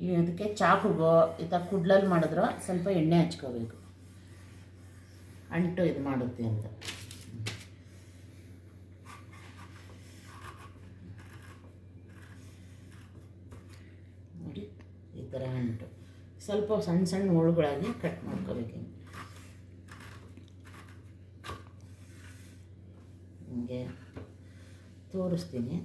ಇದಕ್ಕೆ ಚಾಕುಗೋ ಈ ಥರ ಕುಡ್ಲಲ್ಲಿ ಮಾಡಿದ್ರೆ ಸ್ವಲ್ಪ ಎಣ್ಣೆ ಹಚ್ಕೋಬೇಕು, ಅಂಟು ಇದು ಮಾಡುತ್ತೆ ಅಂತ. ನೋಡಿ ಈ ಥರ ಅಂಟು ಸ್ವಲ್ಪ ಸಣ್ಣ ಸಣ್ಣ ಹೋಳುಗಳಾಗಿ ಕಟ್ ಮಾಡ್ಕೋಬೇಕು. ಹಿಂಗೆ ತೋರಿಸ್ತೀನಿ.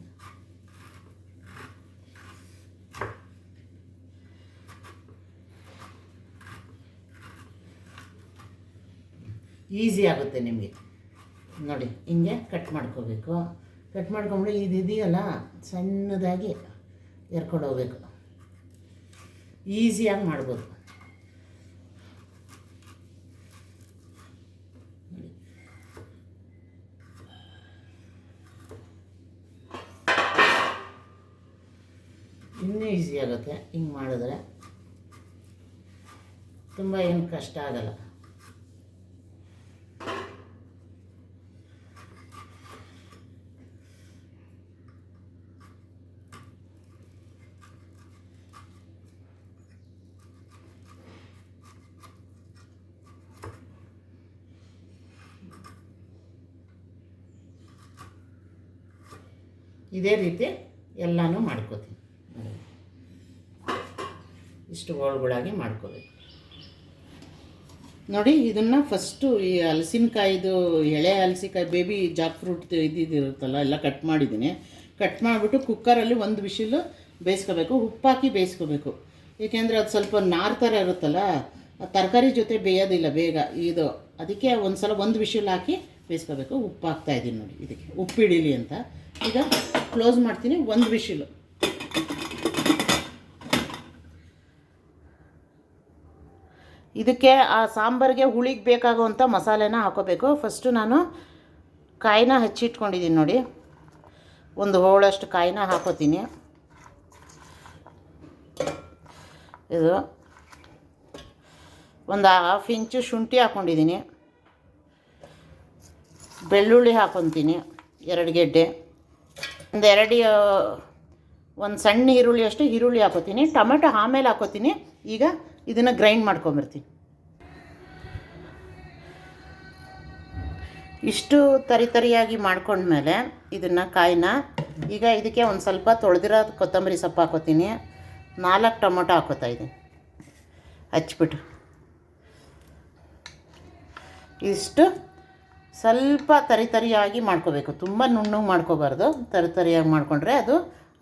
ಈಸಿ ಆಗುತ್ತೆ ನಿಮಗೆ. ನೋಡಿ ಹಿಂಗೆ ಕಟ್ ಮಾಡ್ಕೋಬೇಕು. ಕಟ್ ಮಾಡ್ಕೊಂಬಿಟ್ಟು ಇದೆಯಲ್ಲ ಸಣ್ಣದಾಗಿ ಎರ್ಕೊಂಡು ಹೋಗ್ಬೇಕು. ಈಸಿಯಾಗಿ ಮಾಡ್ಬೋದು. ಇನ್ನೂ ಈಸಿ ಆಗುತ್ತೆ ಹಿಂಗೆ ಮಾಡಿದ್ರೆ. ತುಂಬ ಏನು ಕಷ್ಟ ಆಗಲ್ಲ. ಇದೇ ರೀತಿ ಎಲ್ಲನೂ ಮಾಡ್ಕೋತೀನಿ. ಇಷ್ಟು ಹೋಳುಗಳಾಗಿ ಮಾಡ್ಕೋಬೇಕು. ನೋಡಿ ಇದನ್ನು ಫಸ್ಟು ಈ ಹಲಸಿನಕಾಯಿದು ಎಳೆ ಹಲಸಿನಕಾಯಿ ಬೇಬಿ ಜಾಕ್ ಫ್ರೂಟ್ ಇದ್ದಿರುತ್ತಲ್ಲ ಎಲ್ಲ ಕಟ್ ಮಾಡಿದ್ದೀನಿ. ಕಟ್ ಮಾಡಿಬಿಟ್ಟು ಕುಕ್ಕರಲ್ಲಿ ಒಂದು ವಿಶಿಲು ಬೇಯಿಸ್ಕೋಬೇಕು. ಉಪ್ಪಾಕಿ ಬೇಯಿಸ್ಕೋಬೇಕು. ಏಕೆಂದರೆ ಅದು ಸ್ವಲ್ಪ ನಾರು ಥರ ಇರುತ್ತಲ್ಲ, ತರಕಾರಿ ಜೊತೆ ಬೇಯೋದಿಲ್ಲ ಬೇಗ ಇದು. ಅದಕ್ಕೆ ಒಂದು ಸಲ ಒಂದು ವಿಶಿಲ್ ಹಾಕಿ ಬೇಯಿಸ್ಕೋಬೇಕು. ಉಪ್ಪು ಹಾಕ್ತಾಯಿದ್ದೀನಿ ನೋಡಿ ಇದಕ್ಕೆ, ಉಪ್ಪು ಹಿಡೀಲಿ ಅಂತ. ಈಗ ಕ್ಲೋಸ್ ಮಾಡ್ತೀನಿ, ಒಂದು ವಿಶಿಲು. ಇದಕ್ಕೆ ಆ ಸಾಂಬಾರಿಗೆ ಹುಳಿಗೆ ಬೇಕಾಗುವಂಥ ಮಸಾಲೆನ ಹಾಕೋಬೇಕು. ಫಸ್ಟು ನಾನು ಕಾಯಿನ ಹಚ್ಚಿಟ್ಕೊಂಡಿದ್ದೀನಿ ನೋಡಿ, ಒಂದು ಹೋಳಷ್ಟು ಕಾಯಿನ ಹಾಕೋತೀನಿ. ಇದು ಒಂದು 1/2 ಇಂಚು ಶುಂಠಿ ಹಾಕ್ಕೊಂಡಿದ್ದೀನಿ. ಬೆಳ್ಳುಳ್ಳಿ ಹಾಕ್ಕೊತೀನಿ 2 ಗೆಡ್ಡೆ. ಒಂದು ಸಣ್ಣ ಈರುಳ್ಳಿ ಅಷ್ಟು ಈರುಳ್ಳಿ ಹಾಕೋತೀನಿ. ಟೊಮೆಟೊ ಆಮೇಲೆ ಹಾಕೋತೀನಿ. ಈಗ ಇದನ್ನು ಗ್ರೈಂಡ್ ಮಾಡ್ಕೊಂಬರ್ತೀನಿ. ಇಷ್ಟು ತರಿಯಾಗಿ ಮಾಡ್ಕೊಂಡ್ಮೇಲೆ ಇದನ್ನು ಕಾಯಿನ ಈಗ ಇದಕ್ಕೆ ಒಂದು ಸ್ವಲ್ಪ ತೊಳೆದಿರೋ ಕೊತ್ತಂಬರಿ ಸೊಪ್ಪು ಹಾಕೋತೀನಿ. 4 ಟೊಮೊಟೊ ಹಾಕೋತಾಯಿದ್ದೀನಿ ಹಚ್ಬಿಟ್ಟು. ಇಷ್ಟು ಸ್ವಲ್ಪ ತರಿಯಾಗಿ ಮಾಡ್ಕೋಬೇಕು. ತುಂಬ ನುಣ್ಣಗೆ ಮಾಡ್ಕೋಬಾರ್ದು. ತರಿಯಾಗಿ ಮಾಡಿಕೊಂಡ್ರೆ ಅದು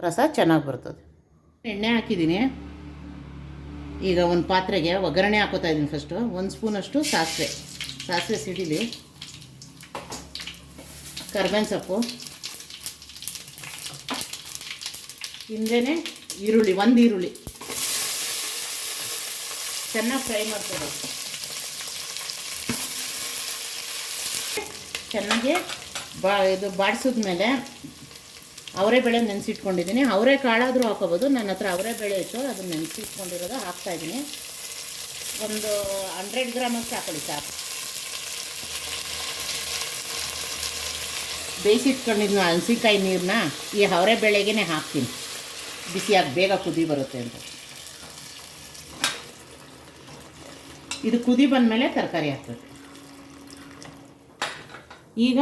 ರಸ ಚೆನ್ನಾಗಿ ಬರ್ತದೆ. ಎಣ್ಣೆ ಹಾಕಿದ್ದೀನಿ. ಈಗ ಒಂದು ಪಾತ್ರೆಗೆ ಒಗ್ಗರಣೆ ಹಾಕೋತಾಯಿದ್ದೀನಿ. ಫಸ್ಟು 1 ಸ್ಪೂನಷ್ಟು ಸಾಸಿವೆ ಸಿಡಿಲಿ, ಕರ್ಬೇವಿನ ಸೊಪ್ಪು, ಹಿಂದೆನೇ ಈರುಳ್ಳಿ, 1 ಈರುಳ್ಳಿ ಚೆನ್ನಾಗಿ ಫ್ರೈ ಮಾಡ್ಕೋಬೇಕು. ಚೆನ್ನಾಗಿ ಇದು ಬಾಡಿಸಿದ್ಮೇಲೆ ಅವರೆಬೇಳೆ ನೆನೆಸಿಟ್ಕೊಂಡಿದ್ದೀನಿ. ಅವರೆಕಾಳಾದರೂ ಹಾಕೋಬೋದು. ನನ್ನ ಹತ್ರ ಅವರೆಬೇಳೆ ಇತ್ತು, ಅದನ್ನು ನೆನೆಸಿಟ್ಕೊಂಡಿರೋದು ಹಾಕ್ತಾಯಿದ್ದೀನಿ. ಒಂದು 100 ಗ್ರಾಮಷ್ಟು ಹಾಕೊಳ್ಳಿ ಸಾಕು. ಬೇಯಿಸಿಟ್ಕೊಂಡಿದ್ದು ಹಲಸಿನಕಾಯಿ ನೀರನ್ನ ಈ ಅವರೆಬೇಳೆಗೇ ಹಾಕ್ತೀನಿ. ಬಿಸಿಯಾಗಿ ಬೇಗ ಕುದಿ ಬರುತ್ತೆ ಅಂತ. ಇದು ಕುದಿ ಬಂದಮೇಲೆ ತರಕಾರಿ ಹಾಕ್ಬೇಕು. ಈಗ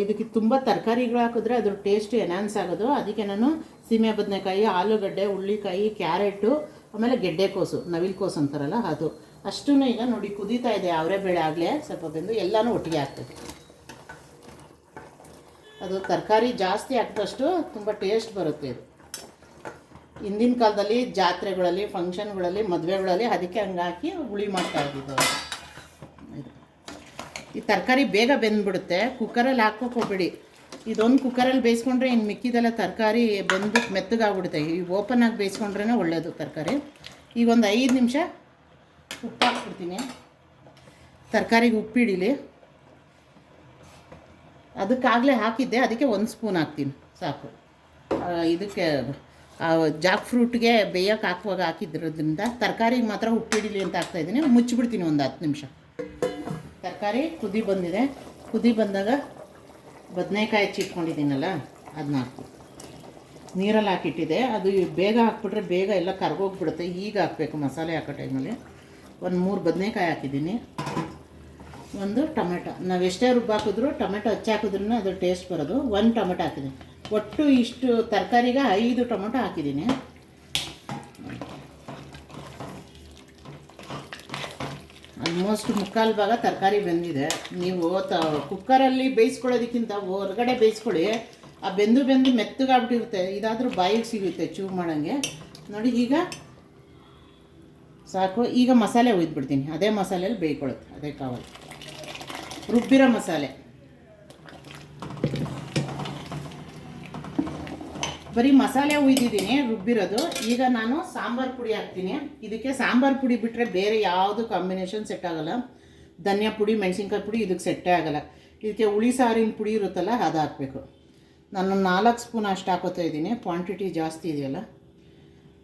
ಇದಕ್ಕೆ ತುಂಬ ತರಕಾರಿಗಳು ಹಾಕಿದ್ರೆ ಅದ್ರ ಟೇಸ್ಟ್ ಎನ್ಹಾನ್ಸ್ ಆಗೋದು. ಅದಕ್ಕೆ ನಾನು ಸೀಮೆ ಬದನೆಕಾಯಿ, ಆಲೂಗಡ್ಡೆ, ಹುಳ್ಳಿಕಾಯಿ, ಕ್ಯಾರೆಟು, ಆಮೇಲೆ ಗೆಡ್ಡೆಕೋಸು, ನವಿಲುಕೋಸು ಅಂತಾರಲ್ಲ ಅದು ಅಷ್ಟೂ ಈಗ ನೋಡಿ ಕುದೀತಾ ಇದೆ. ಅವರೆಬೇಳೆ ಆಗಲೇ ಸ್ವಲ್ಪ ಬೆಂದು ಎಲ್ಲನೂ ಒಟ್ಟಿಗೆ ಹಾಕ್ಬೇಕು. ಅದು ತರಕಾರಿ ಜಾಸ್ತಿ ಹಾಕಿದಷ್ಟು ತುಂಬ ಟೇಸ್ಟ್ ಬರುತ್ತೆ ಇದು. ಹಿಂದಿನ ಕಾಲದಲ್ಲಿ ಜಾತ್ರೆಗಳಲ್ಲಿ, ಫಂಕ್ಷನ್ಗಳಲ್ಲಿ, ಮದುವೆಗಳಲ್ಲಿ ಅದಕ್ಕೆ ಹಂಗೆ ಹಾಕಿ ಹುಳಿ ಮಾಡ್ತಾ ಇದ್ದಿದ್ದು. ಈ ತರಕಾರಿ ಬೇಗ ಬೆಂದ್ಬಿಡುತ್ತೆ. ಕುಕ್ಕರಲ್ಲಿ ಹಾಕೋಕೆ ಹೋಗ್ಬೇಡಿ. ಇದೊಂದು ಕುಕ್ಕರಲ್ಲಿ ಬೇಯಿಸ್ಕೊಂಡ್ರೆ ಇನ್ನು ಮಿಕ್ಕಿದೆಲ್ಲ ತರಕಾರಿ ಬೆಂದ್ಬಿಟ್ಟು ಮೆತ್ತಗಾಗ್ಬಿಡುತ್ತೆ. ಈ ಓಪನ್ ಆಗಿ ಬೇಯಿಸ್ಕೊಂಡ್ರೇ ಒಳ್ಳೆಯದು ತರಕಾರಿ. ಈಗ ಒಂದು 5 ನಿಮಿಷ ಉಪ್ಪು ಹಾಕ್ಬಿಡ್ತೀನಿ. ತರಕಾರಿಗೆ ಉಪ್ಪು ಹಿಡೀಲಿ. ಅದಕ್ಕಾಗಲೇ ಹಾಕಿದ್ದೆ, ಅದಕ್ಕೆ 1 ಸ್ಪೂನ್ ಹಾಕ್ತೀನಿ ಸಾಕು. ಇದಕ್ಕೆ ಜಾಕ್ ಫ್ರೂಟ್ಗೆ ಬೇಯಕ್ಕೆ ಹಾಕುವಾಗ ಹಾಕಿದ್ರಿಂದ ತರಕಾರಿಗೆ ಮಾತ್ರ ಉಪ್ಪು ಹಿಡೀಲಿ ಅಂತ ಹಾಕ್ತಾಯಿದ್ದೀನಿ. ಮುಚ್ಚಿಬಿಡ್ತೀನಿ ಒಂದು 10 ನಿಮಿಷ. ತರಕಾರಿ ಕುದಿ ಬಂದಿದೆ. ಕುದಿ ಬಂದಾಗ ಬದನೆಕಾಯಿ ಹೆಚ್ಚಿಟ್ಕೊಂಡಿದ್ದೀನಲ್ಲ ಅದನ್ನ ಹಾಕ್ತೀನಿ. ನೀರಲ್ಲಿ ಹಾಕಿಟ್ಟಿದೆ. ಅದು ಬೇಗ ಹಾಕ್ಬಿಟ್ರೆ ಬೇಗ ಎಲ್ಲ ಕರ್ಗೋಗ್ಬಿಡುತ್ತೆ. ಈಗ ಹಾಕಬೇಕು ಮಸಾಲೆ ಹಾಕೋ ಟೈಮಲ್ಲಿ. ಒಂದು 3 ಬದನೆಕಾಯಿ ಹಾಕಿದ್ದೀನಿ, ಒಂದು ಟೊಮೆಟೊ. ನಾವು ಎಷ್ಟೇ ರುಬ್ಬಾಕಿದ್ರು ಟೊಮೆಟೊ ಹಚ್ಚಿ ಹಾಕಿದ್ರೂ ಅದು ಟೇಸ್ಟ್ ಬರೋದು. 1 ಟೊಮೆಟೊ ಹಾಕಿದ್ದೀನಿ. ಒಟ್ಟು ಇಷ್ಟು ತರಕಾರಿಗೆ 5 ಟೊಮೆಟೊ ಹಾಕಿದ್ದೀನಿ. ಆಲ್ಮೋಸ್ಟ್ ಮುಕ್ಕಾಲು ಭಾಗ ತರಕಾರಿ ಬೆಂದಿದೆ. ನೀವು ಕುಕ್ಕರಲ್ಲಿ ಬೇಯಿಸ್ಕೊಳ್ಳೋದಕ್ಕಿಂತ ಹೊರಗಡೆ ಬೇಯಿಸ್ಕೊಳ್ಳಿ, ಆ ಬೆಂದು ಮೆತ್ತಗಾಗ್ಬಿಟ್ಟಿರುತ್ತೆ. ಇದಾದರೂ ಬಾಯಿಗೆ ಸಿಗುತ್ತೆ ಚೂ ಮಾಡೋಂಗೆ. ನೋಡಿ ಈಗ ಸಾಕು. ಈಗ ಮಸಾಲೆ ಒಯ್ದುಬಿಡ್ತೀನಿ. ಅದೇ ಮಸಾಲೆಯಲ್ಲಿ ಬೇಯ್ಕೊಳ್ಳುತ್ತೆ, ಅದೇ ಕಾವಲು ರುಬ್ಬಿರೋ ಮಸಾಲೆ. ಬರೀ ಮಸಾಲೆ ಹುಯ್ದಿದ್ದೀನಿ ರುಬ್ಬಿರೋದು. ಈಗ ನಾನು ಸಾಂಬಾರು ಪುಡಿ ಹಾಕ್ತೀನಿ. ಇದಕ್ಕೆ ಸಾಂಬಾರು ಪುಡಿ ಬಿಟ್ಟರೆ ಬೇರೆ ಯಾವುದು ಕಾಂಬಿನೇಷನ್ ಸೆಟ್ ಆಗೋಲ್ಲ. ಧನಿಯಾ ಪುಡಿ, ಮೆಣಸಿನ್ಕಾಯಿ ಪುಡಿ ಇದಕ್ಕೆ ಸೆಟ್ಟೇ ಆಗೋಲ್ಲ. ಇದಕ್ಕೆ ಹುಳಿ ಸಾರಿನ ಪುಡಿ ಇರುತ್ತಲ್ಲ ಅದು ಹಾಕಬೇಕು. ನಾನು 4 ಸ್ಪೂನ್ ಅಷ್ಟು ಹಾಕೋತಾ ಇದ್ದೀನಿ. ಕ್ವಾಂಟಿಟಿ ಜಾಸ್ತಿ ಇದೆಯಲ್ಲ,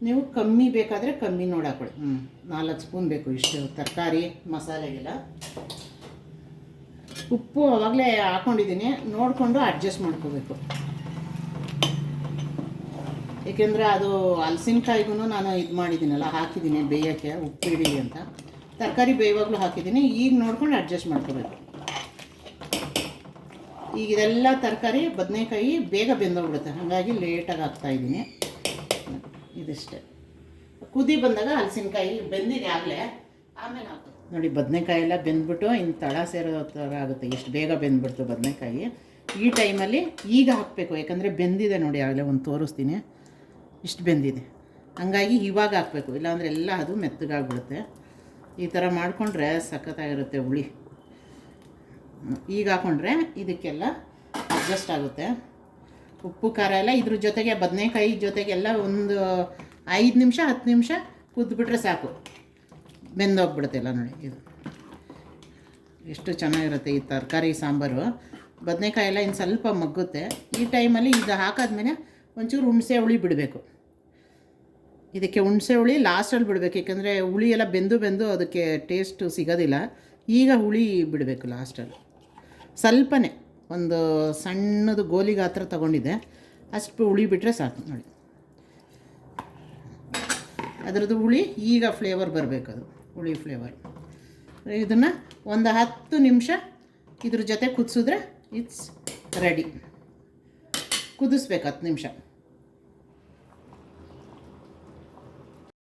ನೀವು ಕಮ್ಮಿ ಬೇಕಾದರೆ ಕಮ್ಮಿ ನೋಡಿ ಹಾಕೊಳ್ಳಿ. 4 ಸ್ಪೂನ್ ಬೇಕು ಇಷ್ಟು ತರಕಾರಿ ಮಸಾಲೆಗೆಲ್ಲ. ಉಪ್ಪು ಆವಾಗಲೇ ಹಾಕ್ಕೊಂಡಿದ್ದೀನಿ, ನೋಡಿಕೊಂಡು ಅಡ್ಜಸ್ಟ್ ಮಾಡ್ಕೋಬೇಕು. ಏಕೆಂದರೆ ಅದು ಹಲಸಿನಕಾಯಿಗೂ ನಾನು ಇದು ಮಾಡಿದ್ದೀನಲ್ಲ, ಹಾಕಿದ್ದೀನಿ ಬೇಯೋಕ್ಕೆ ಉಪ್ಪು ಹಿಡೀಲಿ ಅಂತ. ತರಕಾರಿ ಬೇಯುವಾಗಲೂ ಹಾಕಿದ್ದೀನಿ. ಈಗ ನೋಡ್ಕೊಂಡು ಅಡ್ಜಸ್ಟ್ ಮಾಡ್ಕೋಬೇಕು. ಈಗ ಇದೆಲ್ಲ ತರಕಾರಿ ಬದನೆಕಾಯಿ ಬೇಗ ಬೆಂದೋಗ್ಬಿಡುತ್ತೆ, ಹಾಗಾಗಿ ಲೇಟಾಗಿ ಹಾಕ್ತಾಯಿದ್ದೀನಿ. ಇದಿಷ್ಟೇ. ಕುದಿ ಬಂದಾಗ ಹಲಸಿನಕಾಯಿ ಬೆಂದಿದೆ ಆಗಲೇ, ಆಮೇಲೆ ಹಾಕು. ನೋಡಿ ಬದನೆಕಾಯಿ ಎಲ್ಲ ಬೆಂದ್ಬಿಟ್ಟು ಇನ್ನು ತಳ ಸೇರೋ ಥರ ಆಗುತ್ತೆ. ಎಷ್ಟು ಬೇಗ ಬೆಂದ್ಬಿಡ್ತು ಬದನೆಕಾಯಿ. ಈ ಟೈಮಲ್ಲಿ ಈಗ ಹಾಕಬೇಕು, ಯಾಕಂದರೆ ಬೆಂದಿದೆ ನೋಡಿ. ಆಗಲೇ ಒಂದು ತೋರಿಸ್ತೀನಿ, ಇಷ್ಟು ಬೆಂದಿದೆ. ಹಂಗಾಗಿ ಇವಾಗ ಹಾಕಬೇಕು, ಇಲ್ಲಾಂದರೆ ಎಲ್ಲ ಅದು ಮೆತ್ತಗಾಗ್ಬಿಡುತ್ತೆ. ಈ ಥರ ಮಾಡಿಕೊಂಡ್ರೆ ಸಖತ್ತಾಗಿರುತ್ತೆ ಹುಳಿ. ಈಗ ಹಾಕ್ಕೊಂಡ್ರೆ ಇದಕ್ಕೆಲ್ಲ ಅಡ್ಜಸ್ಟ್ ಆಗುತ್ತೆ. ಉಪ್ಪು ಖಾರ ಎಲ್ಲ ಇದ್ರ ಜೊತೆಗೆ ಬದನೆಕಾಯಿ ಜೊತೆಗೆಲ್ಲ ಒಂದು 5 ನಿಮಿಷ 10 ನಿಮಿಷ ಕುದ್ಬಿಟ್ರೆ ಸಾಕು, ಬೆಂದೋಗ್ಬಿಡುತ್ತೆ ಎಲ್ಲ. ನೋಡಿ ಇದು ಎಷ್ಟು ಚೆನ್ನಾಗಿರುತ್ತೆ ಈ ತರಕಾರಿ ಸಾಂಬಾರು. ಬದನೆಕಾಯಿ ಎಲ್ಲ ಇನ್ನು ಸ್ವಲ್ಪ ಮಗ್ಗುತ್ತೆ. ಈ ಟೈಮಲ್ಲಿ ಇದು ಹಾಕಾದ್ಮೇಲೆ ಒಂಚೂರು ಹುಣಸೆ ಹುಳಿ ಬಿಡಬೇಕು. ಇದಕ್ಕೆ ಹುಣಸೆ ಹುಳಿ ಲಾಸ್ಟಲ್ಲಿ ಬಿಡಬೇಕು, ಏಕೆಂದರೆ ಹುಳಿ ಎಲ್ಲ ಬೆಂದು ಅದಕ್ಕೆ ಟೇಸ್ಟು ಸಿಗೋದಿಲ್ಲ. ಈಗ ಹುಳಿ ಬಿಡಬೇಕು ಲಾಸ್ಟಲ್ಲಿ. ಸ್ವಲ್ಪನೇ ಒಂದು ಸಣ್ಣದು ಗೋಲಿ ಗಾತ್ರ ತೊಗೊಂಡಿದ್ದೆ, ಅಷ್ಟು ಹುಳಿ ಬಿಟ್ಟರೆ ಸಾಕು. ನೋಡಿ ಅದರದ್ದು ಹುಳಿ ಈಗ ಫ್ಲೇವರ್ ಬರಬೇಕು, ಅದು ಹುಳಿ ಫ್ಲೇವರ್. ಇದನ್ನು ಒಂದು 10 ನಿಮಿಷ ಇದ್ರ ಜೊತೆ ಕುದಿಸಿದ್ರೆ ಇಟ್ಸ್ ರೆಡಿ. ಕುದಿಸ್ಬೇಕು 10 ನಿಮಿಷ.